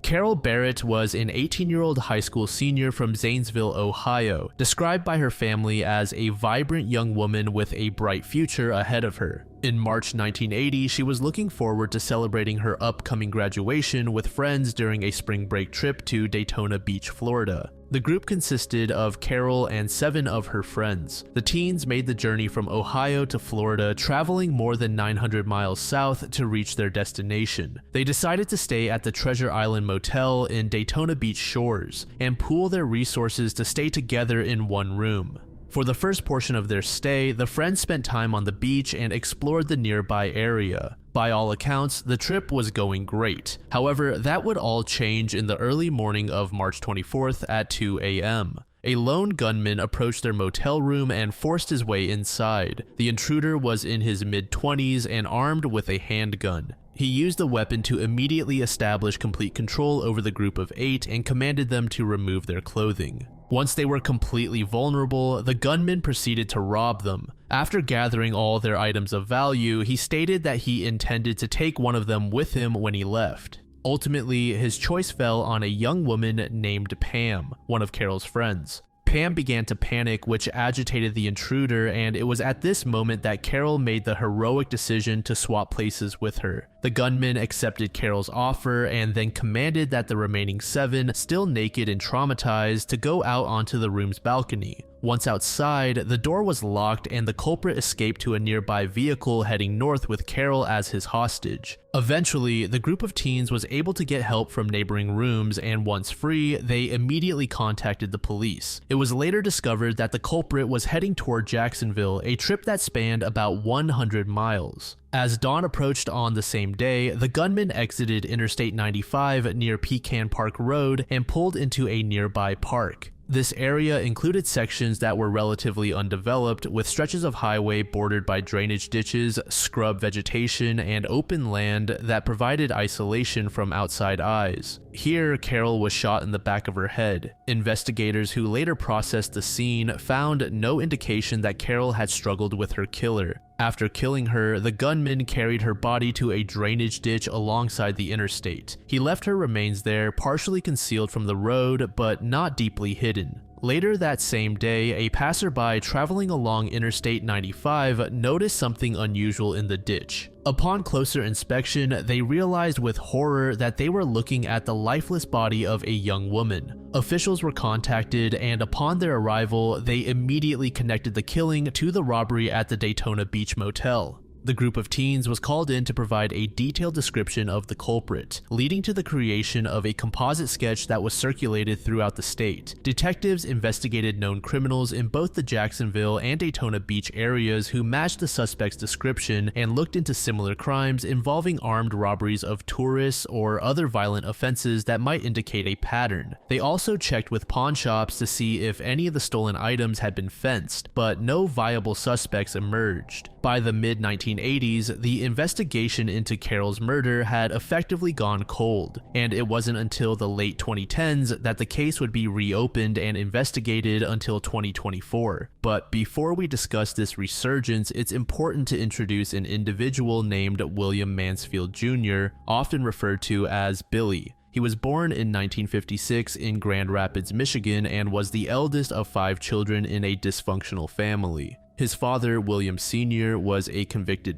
Carol Barrett was an 18-year-old high school senior from Zanesville, Ohio, described by her family as a vibrant young woman with a bright future ahead of her. In March 1980, she was looking forward to celebrating her upcoming graduation with friends during a spring break trip to Daytona Beach, Florida. The group consisted of Carol and 7 of her friends. The teens made the journey from Ohio to Florida, traveling more than 900 miles south to reach their destination. They decided to stay at the Treasure Island Motel in Daytona Beach Shores and pool their resources to stay together in one room. For the first portion of their stay, the friends spent time on the beach and explored the nearby area. By all accounts, the trip was going great. However, that would all change in the early morning of March 24th at 2 a.m. A lone gunman approached their motel room and forced his way inside. The intruder was in his mid-20s and armed with a handgun. He used the weapon to immediately establish complete control over the group of 8 and commanded them to remove their clothing. Once they were completely vulnerable, the gunman proceeded to rob them. After gathering all their items of value, he stated that he intended to take one of them with him when he left. Ultimately, his choice fell on a young woman named Pam, one of Carol's friends. Pam began to panic, which agitated the intruder, and it was at this moment that Carol made the heroic decision to swap places with her. The gunman accepted Carol's offer and then commanded that the remaining 7, still naked and traumatized, to go out onto the room's balcony. Once outside, the door was locked and the culprit escaped to a nearby vehicle heading north with Carol as his hostage. Eventually, the group of teens was able to get help from neighboring rooms, and once free, they immediately contacted the police. It was later discovered that the culprit was heading toward Jacksonville, a trip that spanned about 100 miles. As dawn approached on the same day, the gunman exited Interstate 95 near Pecan Park Road and pulled into a nearby park. This area included sections that were relatively undeveloped, with stretches of highway bordered by drainage ditches, scrub vegetation, and open land that provided isolation from outside eyes. Here, Carol was shot in the back of her head. Investigators who later processed the scene found no indication that Carol had struggled with her killer. After killing her, the gunman carried her body to a drainage ditch alongside the interstate. He left her remains there, partially concealed from the road, but not deeply hidden. Later that same day, a passerby traveling along Interstate 95 noticed something unusual in the ditch. Upon closer inspection, they realized with horror that they were looking at the lifeless body of a young woman. Officials were contacted, and upon their arrival, they immediately connected the killing to the robbery at the Daytona Beach Motel. The group of teens was called in to provide a detailed description of the culprit, leading to the creation of a composite sketch that was circulated throughout the state. Detectives investigated known criminals in both the Jacksonville and Daytona Beach areas who matched the suspect's description and looked into similar crimes involving armed robberies of tourists or other violent offenses that might indicate a pattern. They also checked with pawn shops to see if any of the stolen items had been fenced, but no viable suspects emerged. By the mid-1980s, the investigation into Carol's murder had effectively gone cold, and it wasn't until the late 2010s that the case would be reopened and investigated until 2024. But before we discuss this resurgence, it's important to introduce an individual named William Mansfield Jr., often referred to as Billy. He was born in 1956 in Grand Rapids, Michigan, and was the eldest of 5 children in a dysfunctional family. His father, William Sr., was a convicted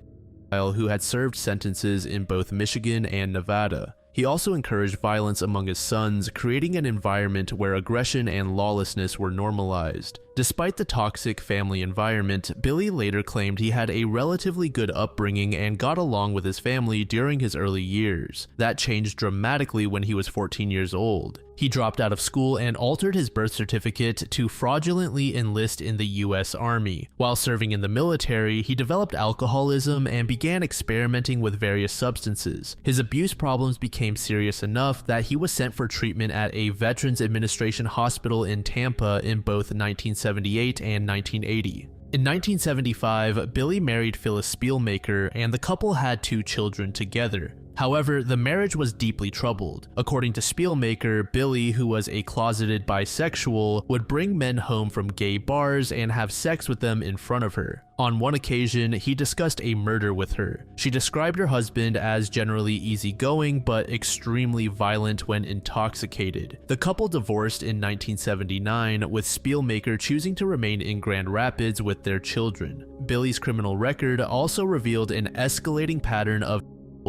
pedophile who had served sentences in both Michigan and Nevada. He also encouraged violence among his sons, creating an environment where aggression and lawlessness were normalized. Despite the toxic family environment, Billy later claimed he had a relatively good upbringing and got along with his family during his early years. That changed dramatically when he was 14 years old. He dropped out of school and altered his birth certificate to fraudulently enlist in the U.S. Army. While serving in the military, he developed alcoholism and began experimenting with various substances. His abuse problems became serious enough that he was sent for treatment at a Veterans Administration hospital in Tampa in both 1978 and 1980. In 1975, Billy married Phyllis Spielmaker, and the couple had 2 children together. However, the marriage was deeply troubled. According to Spielmaker, Billy, who was a closeted bisexual, would bring men home from gay bars and have sex with them in front of her. On one occasion, he discussed a murder with her. She described her husband as generally easygoing but extremely violent when intoxicated. The couple divorced in 1979, with Spielmaker choosing to remain in Grand Rapids with their children. Billy's criminal record also revealed an escalating pattern of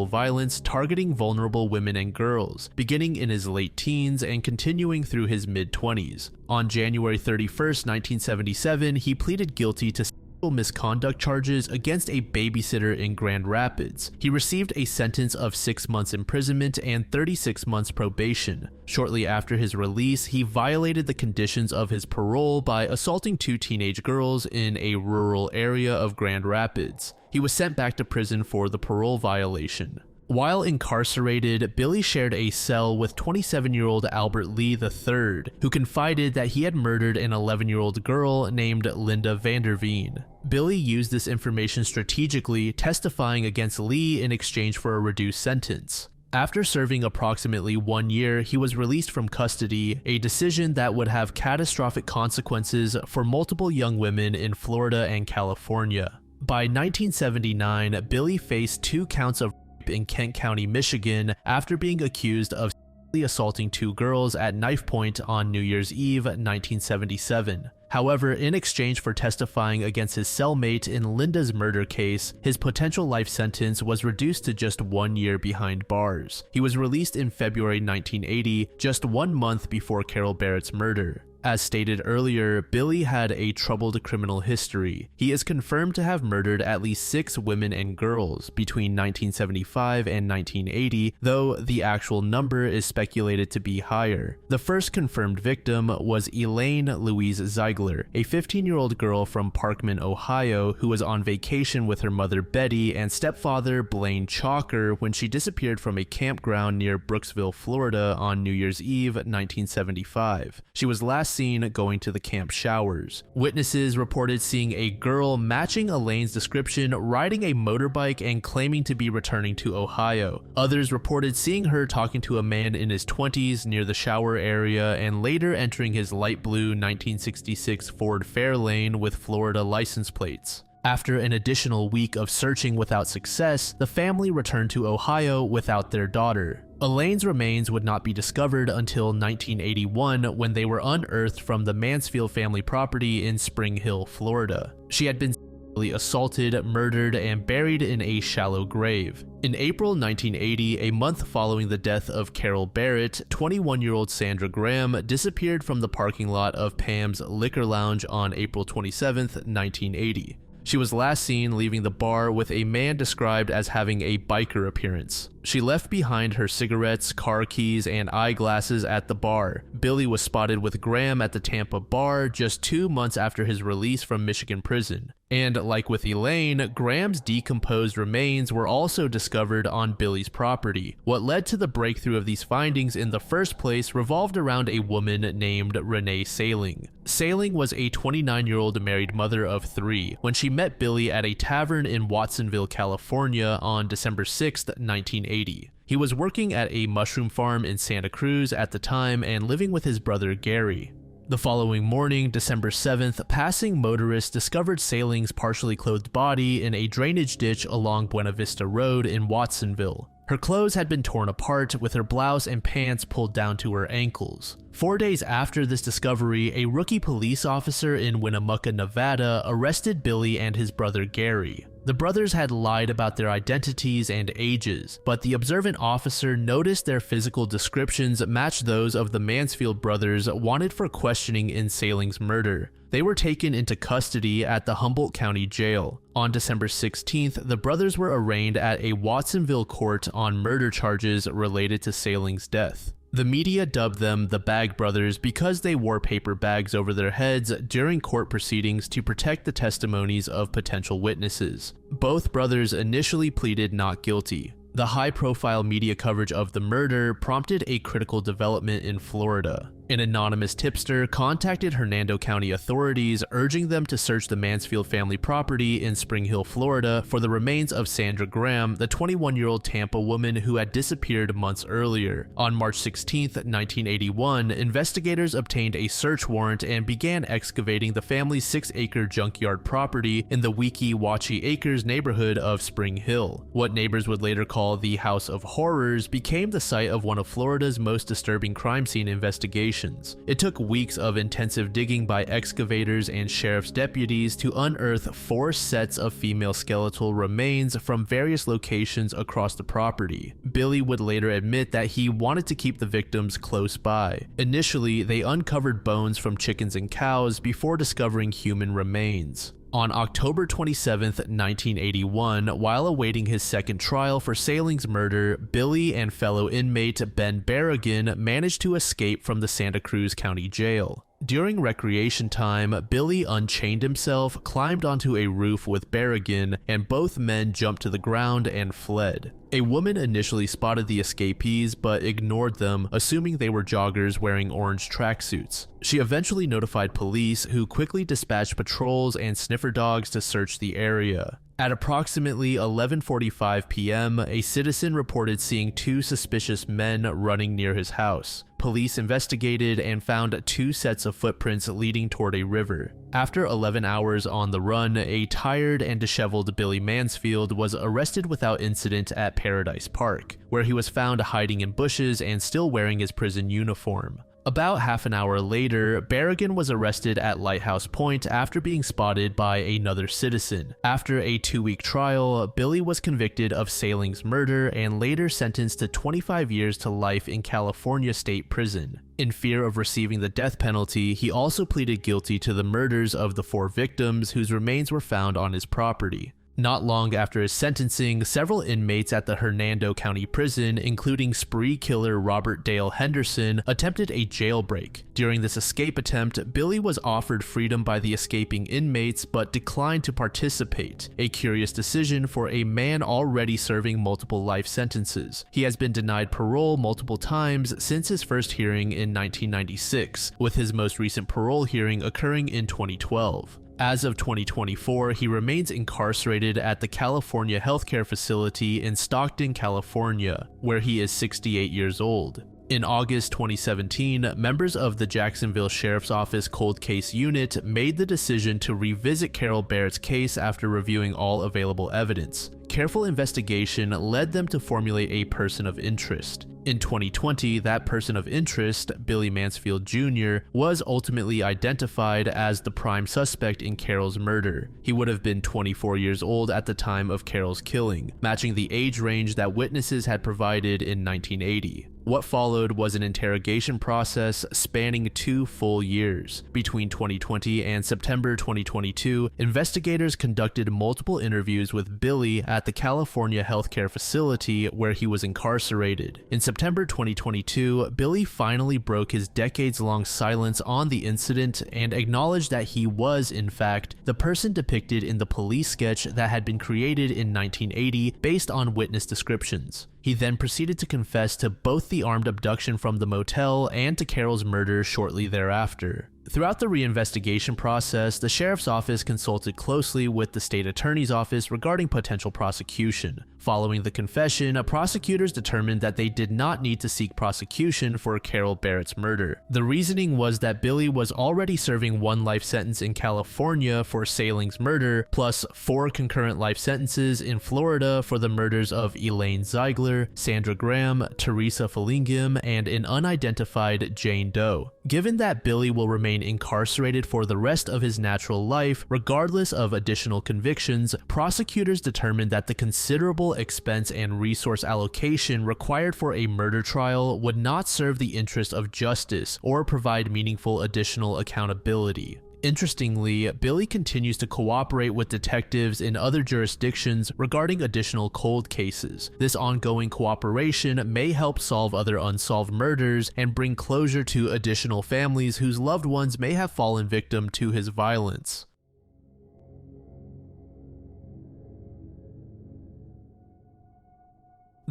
violence targeting vulnerable women and girls, beginning in his late teens and continuing through his mid-20s. On January 31st, 1977, he pleaded guilty to sexual misconduct charges against a babysitter in Grand Rapids. He received a sentence of 6 months imprisonment and 36 months probation. Shortly after his release, he violated the conditions of his parole by assaulting 2 teenage girls in a rural area of Grand Rapids. He was sent back to prison for the parole violation. While incarcerated, Billy shared a cell with 27-year-old Albert Lee III, who confided that he had murdered an 11-year-old girl named Linda Vanderveen. Billy used this information strategically, testifying against Lee in exchange for a reduced sentence. After serving approximately 1 year, he was released from custody, a decision that would have catastrophic consequences for multiple young women in Florida and California. By 1979, Billy faced 2 counts of rape in Kent County, Michigan, after being accused of sexually assaulting 2 girls at knife point on New Year's Eve, 1977. However, in exchange for testifying against his cellmate in Linda's murder case, his potential life sentence was reduced to just 1 year behind bars. He was released in February 1980, just 1 month before Carol Barrett's murder. As stated earlier, Billy had a troubled criminal history. He is confirmed to have murdered at least 6 women and girls between 1975 and 1980, though the actual number is speculated to be higher. The first confirmed victim was Elaine Louise Ziegler, a 15-year-old girl from Parkman, Ohio, who was on vacation with her mother Betty and stepfather Blaine Chalker when she disappeared from a campground near Brooksville, Florida on New Year's Eve, 1975. She was last seen going to the camp showers. Witnesses reported seeing a girl matching Elaine's description riding a motorbike and claiming to be returning to Ohio. Others reported seeing her talking to a man in his 20s near the shower area and later entering his light blue 1966 Ford Fairlane with Florida license plates. After an additional week of searching without success, the family returned to Ohio without their daughter. Elaine's remains would not be discovered until 1981 when they were unearthed from the Mansfield family property in Spring Hill, Florida. She had been sexually assaulted, murdered, and buried in a shallow grave. In April 1980, a month following the death of Carol Barrett, 21-year-old Sandra Graham disappeared from the parking lot of Pam's Liquor Lounge on April 27, 1980. She was last seen leaving the bar with a man described as having a biker appearance. She left behind her cigarettes, car keys, and eyeglasses at the bar. Billy was spotted with Graham at the Tampa bar just 2 months after his release from Michigan prison. And like with Elaine, Graham's decomposed remains were also discovered on Billy's property. What led to the breakthrough of these findings in the first place revolved around a woman named Renee Saling. Saling was a 29-year-old married mother of 3 when she met Billy at a tavern in Watsonville, California on December 6, 1980. He was working at a mushroom farm in Santa Cruz at the time and living with his brother Gary. The following morning, December 7th, passing motorists discovered Saling's partially clothed body in a drainage ditch along Buena Vista Road in Watsonville. Her clothes had been torn apart, with her blouse and pants pulled down to her ankles. 4 days after this discovery, a rookie police officer in Winnemucca, Nevada, arrested Billy and his brother Gary. The brothers had lied about their identities and ages, but the observant officer noticed their physical descriptions matched those of the Mansfield brothers wanted for questioning in Saling's murder. They were taken into custody at the Humboldt County Jail. On December 16th, the brothers were arraigned at a Watsonville court on murder charges related to Saling's death. The media dubbed them the Bag Brothers because they wore paper bags over their heads during court proceedings to protect the testimonies of potential witnesses. Both brothers initially pleaded not guilty. The high-profile media coverage of the murder prompted a critical development in Florida. An anonymous tipster contacted Hernando County authorities, urging them to search the Mansfield family property in Spring Hill, Florida, for the remains of Sandra Graham, the 21-year-old Tampa woman who had disappeared months earlier. On March 16, 1981, investigators obtained a search warrant and began excavating the family's 6-acre junkyard property in the Weeki Wachee Acres neighborhood of Spring Hill. What neighbors would later call the House of Horrors became the site of one of Florida's most disturbing crime scene investigations. It took weeks of intensive digging by excavators and sheriff's deputies to unearth 4 sets of female skeletal remains from various locations across the property. Billy would later admit that he wanted to keep the victims close by. Initially, they uncovered bones from chickens and cows before discovering human remains. On October 27, 1981, while awaiting his second trial for Saling's murder, Billy and fellow inmate Ben Berrigan managed to escape from the Santa Cruz County Jail. During recreation time, Billy unchained himself, climbed onto a roof with Berrigan, and both men jumped to the ground and fled. A woman initially spotted the escapees but ignored them, assuming they were joggers wearing orange tracksuits. She eventually notified police, who quickly dispatched patrols and sniffer dogs to search the area. At approximately 11:45 p.m., a citizen reported seeing 2 suspicious men running near his house. Police investigated and found 2 sets of footprints leading toward a river. After 11 hours on the run, a tired and disheveled Billy Mansfield was arrested without incident at Paradise Park, where he was found hiding in bushes and still wearing his prison uniform. About half an hour later, Berrigan was arrested at Lighthouse Point after being spotted by another citizen. After a 2-week trial, Billy was convicted of Saling's murder and later sentenced to 25 years to life in California State Prison. In fear of receiving the death penalty, he also pleaded guilty to the murders of the 4 victims whose remains were found on his property. Not long after his sentencing, several inmates at the Hernando County Prison, including spree killer Robert Dale Henderson, attempted a jailbreak. During this escape attempt, Billy was offered freedom by the escaping inmates but declined to participate, a curious decision for a man already serving multiple life sentences. He has been denied parole multiple times since his first hearing in 1996, with his most recent parole hearing occurring in 2012. As of 2024, he remains incarcerated at the California Healthcare Facility in Stockton, California, where he is 68 years old. In August 2017, members of the Jacksonville Sheriff's Office Cold Case Unit made the decision to revisit Carol Barrett's case after reviewing all available evidence. Careful investigation led them to formulate a person of interest. In 2020, that person of interest, Billy Mansfield Jr., was ultimately identified as the prime suspect in Carol's murder. He would have been 24 years old at the time of Carol's killing, matching the age range that witnesses had provided in 1980. What followed was an interrogation process spanning 2 full years. Between 2020 and September 2022, investigators conducted multiple interviews with Billy at the California Healthcare Facility where he was incarcerated. In September 2022, Billy finally broke his decades-long silence on the incident and acknowledged that he was, in fact, the person depicted in the police sketch that had been created in 1980 based on witness descriptions. He then proceeded to confess to both the armed abduction from the motel and to Carol's murder shortly thereafter. Throughout the reinvestigation process, the sheriff's office consulted closely with the state attorney's office regarding potential prosecution. Following the confession, prosecutors determined that they did not need to seek prosecution for Carol Barrett's murder. The reasoning was that Billy was already serving 1 life sentence in California for Saling's murder, plus 4 concurrent life sentences in Florida for the murders of Elaine Ziegler, Sandra Graham, Teresa Fallingham, and an unidentified Jane Doe. Given that Billy will remain incarcerated for the rest of his natural life, regardless of additional convictions, prosecutors determined that the considerable expense and resource allocation required for a murder trial would not serve the interest of justice or provide meaningful additional accountability. Interestingly, Billy continues to cooperate with detectives in other jurisdictions regarding additional cold cases. This ongoing cooperation may help solve other unsolved murders and bring closure to additional families whose loved ones may have fallen victim to his violence.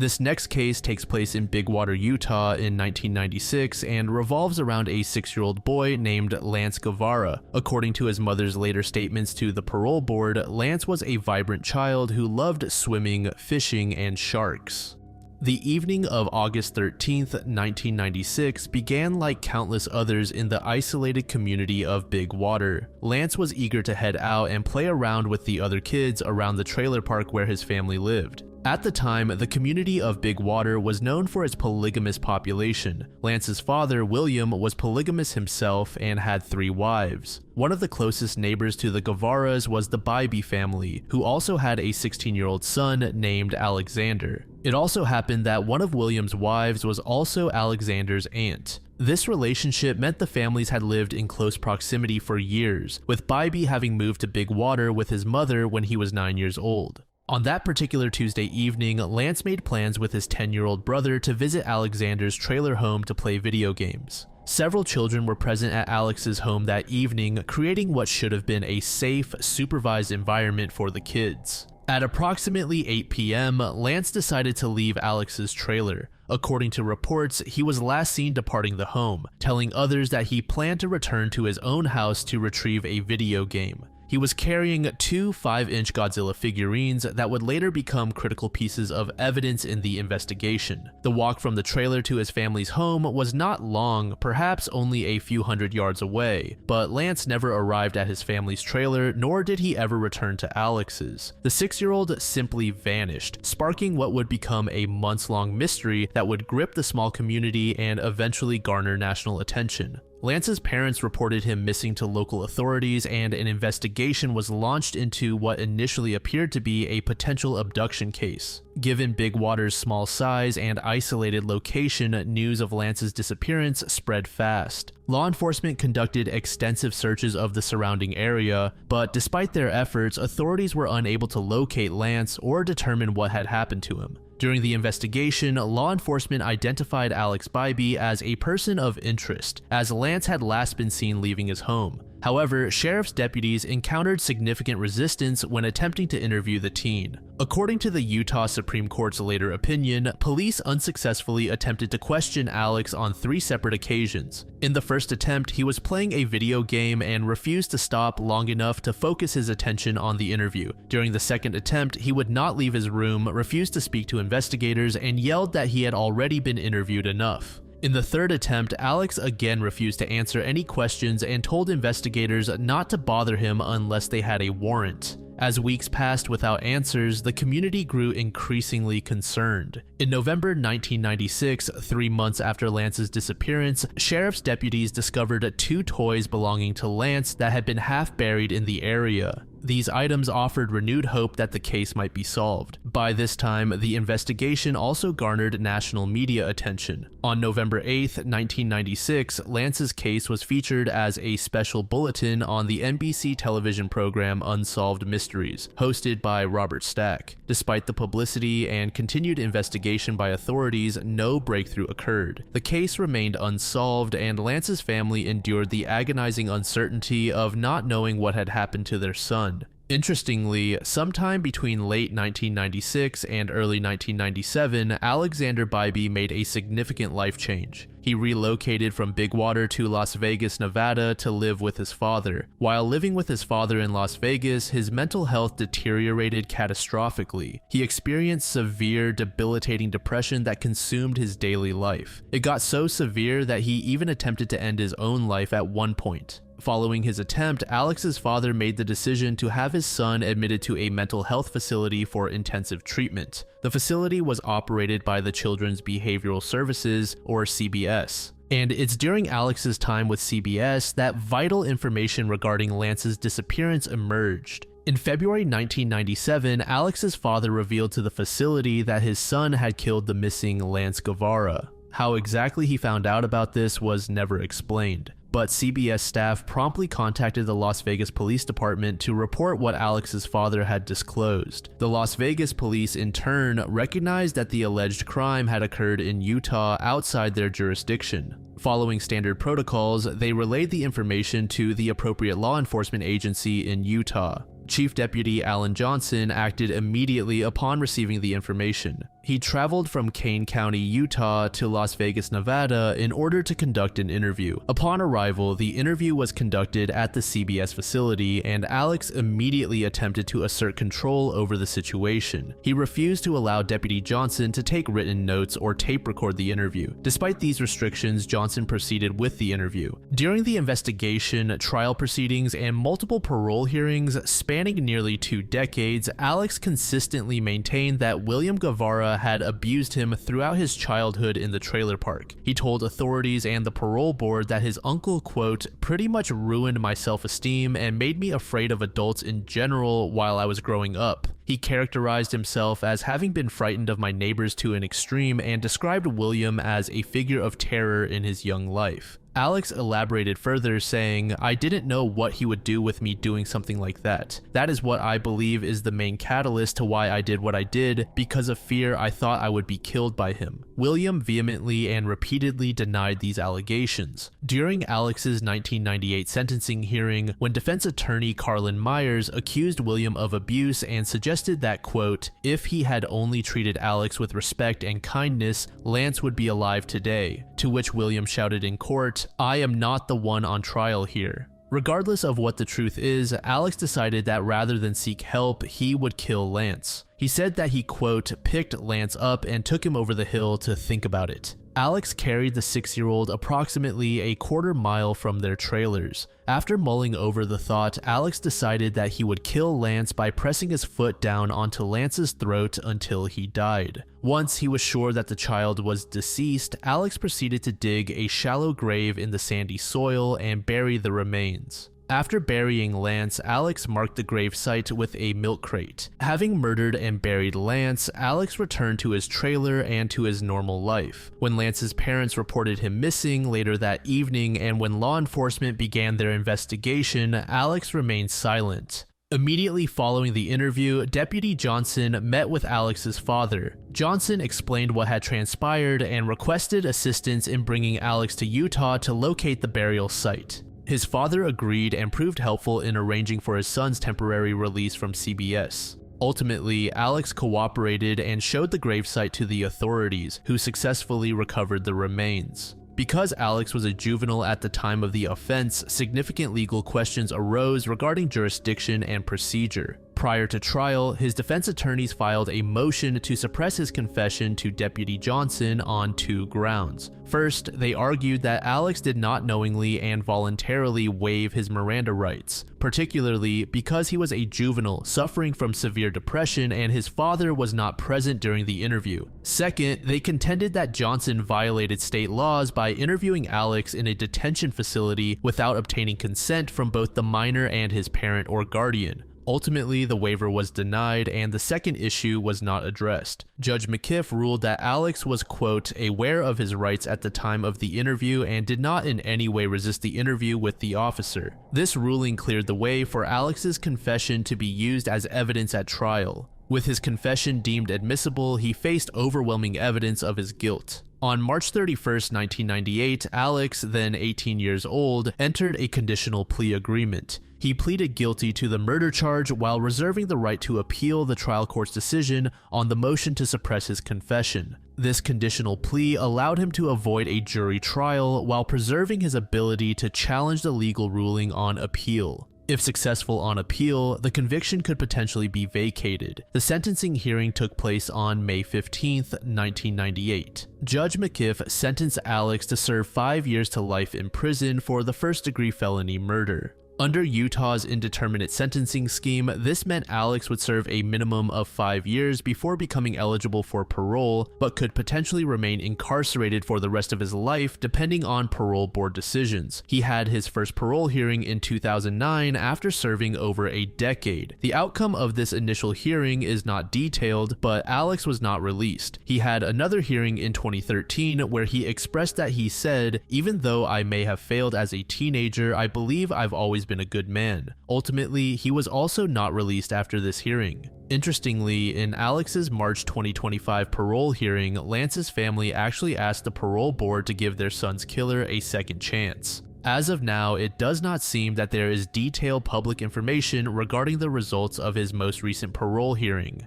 This next case takes place in Big Water, Utah in 1996 and revolves around a 6-year-old boy named Lance Guevarra. According to his mother's later statements to the parole board, Lance was a vibrant child who loved swimming, fishing, and sharks. The evening of August 13th, 1996 began like countless others in the isolated community of Big Water. Lance was eager to head out and play around with the other kids around the trailer park where his family lived. At the time, the community of Big Water was known for its polygamous population. Lance's father, William, was polygamous himself and had 3 wives. One of the closest neighbors to the Guevarras was the Bybee family, who also had a 16-year-old son named Alexander. It also happened that one of William's wives was also Alexander's aunt. This relationship meant the families had lived in close proximity for years, with Bybee having moved to Big Water with his mother when he was 9 years old. On that particular Tuesday evening, Lance made plans with his 10-year-old brother to visit Alexander's trailer home to play video games. Several children were present at Alex's home that evening, creating what should have been a safe, supervised environment for the kids. At approximately 8 p.m., Lance decided to leave Alex's trailer. According to reports, he was last seen departing the home, telling others that he planned to return to his own house to retrieve a video game. He was carrying 2 5-inch Godzilla figurines that would later become critical pieces of evidence in the investigation. The walk from the trailer to his family's home was not long, perhaps only a few hundred yards away, but Lance never arrived at his family's trailer, nor did he ever return to Alex's. The 6-year-old simply vanished, sparking what would become a months-long mystery that would grip the small community and eventually garner national attention. Lance's parents reported him missing to local authorities, and an investigation was launched into what initially appeared to be a potential abduction case. Given Big Water's small size and isolated location, news of Lance's disappearance spread fast. Law enforcement conducted extensive searches of the surrounding area, but despite their efforts, authorities were unable to locate Lance or determine what had happened to him. During the investigation, law enforcement identified Alex Bybee as a person of interest, as Lance had last been seen leaving his home. However, sheriff's deputies encountered significant resistance when attempting to interview the teen. According to the Utah Supreme Court's later opinion, police unsuccessfully attempted to question Alex on 3 separate occasions. In the first attempt, he was playing a video game and refused to stop long enough to focus his attention on the interview. During the second attempt, he would not leave his room, refused to speak to investigators, and yelled that he had already been interviewed enough. In the third attempt, Alex again refused to answer any questions and told investigators not to bother him unless they had a warrant. As weeks passed without answers, the community grew increasingly concerned. In November 1996, 3 months after Lance's disappearance, sheriff's deputies discovered 2 toys belonging to Lance that had been half buried in the area. These items offered renewed hope that the case might be solved. By this time, the investigation also garnered national media attention. On November 8, 1996, Lance's case was featured as a special bulletin on the NBC television program Unsolved Mysteries, hosted by Robert Stack. Despite the publicity and continued investigation by authorities, no breakthrough occurred. The case remained unsolved, and Lance's family endured the agonizing uncertainty of not knowing what had happened to their son. Interestingly, sometime between late 1996 and early 1997, Alexander Bybee made a significant life change. He relocated from Big Water to Las Vegas, Nevada to live with his father. While living with his father in Las Vegas, his mental health deteriorated catastrophically. He experienced severe, debilitating depression that consumed his daily life. It got so severe that he even attempted to end his own life at one point. Following his attempt, Alex's father made the decision to have his son admitted to a mental health facility for intensive treatment. The facility was operated by the Children's Behavioral Services, or CBS. And it's during Alex's time with CBS that vital information regarding Lance's disappearance emerged. In February 1997, Alex's father revealed to the facility that his son had killed the missing Lance Guevarra. How exactly he found out about this was never explained. But CBS staff promptly contacted the Las Vegas Police Department to report what Alex's father had disclosed. The Las Vegas police in turn recognized that the alleged crime had occurred in Utah outside their jurisdiction. Following standard protocols, they relayed the information to the appropriate law enforcement agency in Utah. Chief Deputy Alan Johnson acted immediately upon receiving the information. He traveled from Kane County, Utah to Las Vegas, Nevada in order to conduct an interview. Upon arrival, the interview was conducted at the CBS facility, and Alex immediately attempted to assert control over the situation. He refused to allow Deputy Johnson to take written notes or tape record the interview. Despite these restrictions, Johnson proceeded with the interview. During the investigation, trial proceedings, and multiple parole hearings spanning nearly 2 decades, Alex consistently maintained that William Guevarra had abused him throughout his childhood in the trailer park. He told authorities and the parole board that his uncle, quote, pretty much ruined my self-esteem and made me afraid of adults in general while I was growing up. He characterized himself as having been frightened of my neighbors to an extreme and described William as a figure of terror in his young life. Alex elaborated further, saying, I didn't know what he would do with me doing something like that. That is what I believe is the main catalyst to why I did what I did. Because of fear, I thought I would be killed by him. William vehemently and repeatedly denied these allegations. During Alex's 1998 sentencing hearing, when defense attorney Carlin Myers accused William of abuse and suggested that, quote, if he had only treated Alex with respect and kindness, Lance would be alive today. To which William shouted in court, I am not the one on trial here. Regardless of what the truth is, Alex decided that rather than seek help, he would kill Lance. He said that he, quote, picked Lance up and took him over the hill to think about it. Alex carried the 6-year-old approximately a quarter mile from their trailers. After mulling over the thought, Alex decided that he would kill Lance by pressing his foot down onto Lance's throat until he died. Once he was sure that the child was deceased, Alex proceeded to dig a shallow grave in the sandy soil and bury the remains. After burying Lance, Alex marked the grave site with a milk crate. Having murdered and buried Lance, Alex returned to his trailer and to his normal life. When Lance's parents reported him missing later that evening and when law enforcement began their investigation, Alex remained silent. Immediately following the interview, Deputy Johnson met with Alex's father. Johnson explained what had transpired and requested assistance in bringing Alex to Utah to locate the burial site. His father agreed and proved helpful in arranging for his son's temporary release from CBS. Ultimately, Alex cooperated and showed the gravesite to the authorities, who successfully recovered the remains. Because Alex was a juvenile at the time of the offense, significant legal questions arose regarding jurisdiction and procedure. Prior to trial, his defense attorneys filed a motion to suppress his confession to Deputy Johnson on 2 grounds. First, they argued that Alex did not knowingly and voluntarily waive his Miranda rights, particularly because he was a juvenile suffering from severe depression and his father was not present during the interview. Second, they contended that Johnson violated state laws by interviewing Alex in a detention facility without obtaining consent from both the minor and his parent or guardian. Ultimately, the waiver was denied and the second issue was not addressed. Judge McKiff ruled that Alex was, quote, aware of his rights at the time of the interview and did not in any way resist the interview with the officer. This ruling cleared the way for Alex's confession to be used as evidence at trial. With his confession deemed admissible, he faced overwhelming evidence of his guilt. On March 31, 1998, Alex, then 18 years old, entered a conditional plea agreement. He pleaded guilty to the murder charge while reserving the right to appeal the trial court's decision on the motion to suppress his confession. This conditional plea allowed him to avoid a jury trial while preserving his ability to challenge the legal ruling on appeal. If successful on appeal, the conviction could potentially be vacated. The sentencing hearing took place on May 15, 1998. Judge McKiff sentenced Alex to serve 5 years to life in prison for the first-degree felony murder. Under Utah's indeterminate sentencing scheme, this meant Alex would serve a minimum of 5 years before becoming eligible for parole, but could potentially remain incarcerated for the rest of his life depending on parole board decisions. He had his first parole hearing in 2009 after serving over a decade. The outcome of this initial hearing is not detailed, but Alex was not released. He had another hearing in 2013 where he expressed that he said, "Even though I may have failed as a teenager, I believe I've always been a good man." Ultimately, he was also not released after this hearing. Interestingly, in Alex's March 2025 parole hearing, Lance's family actually asked the parole board to give their son's killer a second chance. As of now, it does not seem that there is detailed public information regarding the results of his most recent parole hearing.